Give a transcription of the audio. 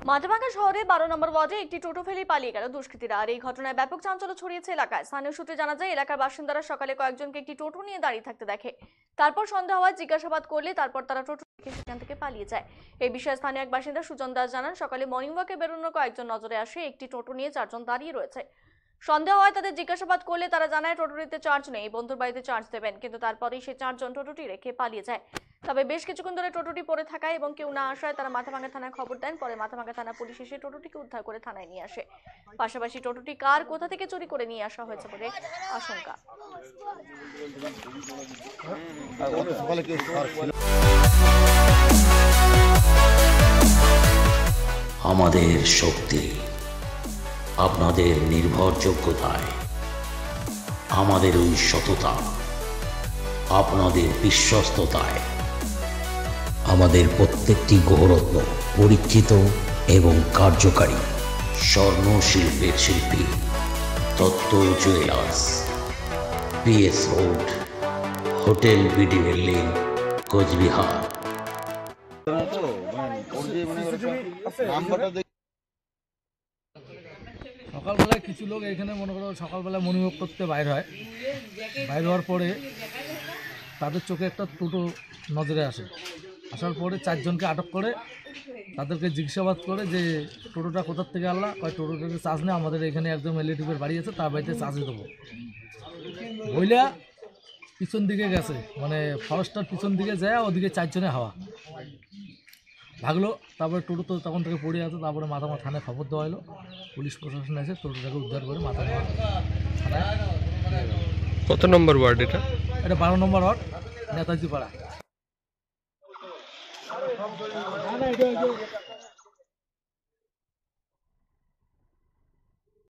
মাথাভাঙ্গা শহরে 12 নম্বর ওয়ার্ডে একটি টোটো ফেলে পালিয়ে গেল দুষ্কৃতীরা। আর এই ঘটনায় ব্যাপক চাঞ্চল্য ছড়িয়েছে এলাকায়। স্থানীয় সূত্রে জানা যায়, এলাকার বাসিন্দারা সকালে কয়েকজনকে একটি টোটো নিয়ে দাঁড়িয়ে থাকতে দেখে। তারপর সন্দেহ হওয়ায় জিজ্ঞাসাবাদ করলে তারপর তারা টোটো থেকে সেখান থেকে পালিয়ে যায়। এই বিষয়ে স্থানীয় এক বাসিন্দা সুজন দাস জানান, সকালে মর্নিং ওয়াকে বেরোনোর কয়েকজন নজরে আসে একটি টোটো নিয়ে 4 জন দাঁড়িয়ে রয়েছে। সন্দেহ হয় তাদের জিজ্ঞাসাবাদ করলে তারা জানায় টোটোটিতে চার্জ নেই, বন্ধুর বাড়িতে চার্জ দেবেন। কিন্তু তারপরেই সেই 4 জন টোটোটি রেখে পালিয়ে যায়। তবে বেশ কিছুক্ষণ ধরে টোটোটি পড়ে থাকায় এবং কেউ না আসায় তারা মাথাভাঙ্গা থানায় খবর দেন। পরে মাথাভাঙ্গা থানা পুলিশ এসে টোটোটিকে উদ্ধার করে থানায় নিয়ে আসে। পাশাপাশি টোটোটি কার কোথা থেকে চুরি করে নিয়ে আসা হয়েছে বলে আশঙ্কা। আমাদের শক্তি আপনাদের নির্ভরযোগ্যতায়, আমাদের ওই সততা আপনাদের বিশ্বস্ততায়, আমাদের প্রত্যেকটি গৌরত্ন পরীক্ষিত এবং কার্যকারী। স্বর্ণ শিল্পের শিল্পী Dutta jewellers, PS road, hotel BDA lane, Coochbehar. সকালবেলায় কিছু লোক এখানে মনে করো সকালবেলায় মর্নিং ওয়াক করতে বাইর হয়। বাইর হওয়ার পরে তাদের চোখে একটা টোটো নজরে আসে। আসার পরে 4 জনকে আটক করে তাদেরকে জিজ্ঞাসাবাদ করে যে টোটোটা কোথার থেকে আনলা। টোটোটাকে চার্জ নেই, আমাদের এখানে একদম রিলেটিভের বাড়ি আছে, তার বাড়িতে চার্জে দেবো বইলা পিছন দিকে গেছে, মানে ফরেস্টার পিছন দিকে যায়, ওদিকে 4 জনে হাওয়া ভাগলো। তারপরে টোটো তো তখন থেকে পড়ে আছে। তারপরে মাথামা থানায় খবর দেওয়া হলো, পুলিশ প্রশাসন এসে টোটোটাকে উদ্ধার করে মাথামা থানায়। কত নম্বর ওয়ার্ড এটা? এটা 12 নম্বর ওয়ার্ড, নেতাজি পাড়া।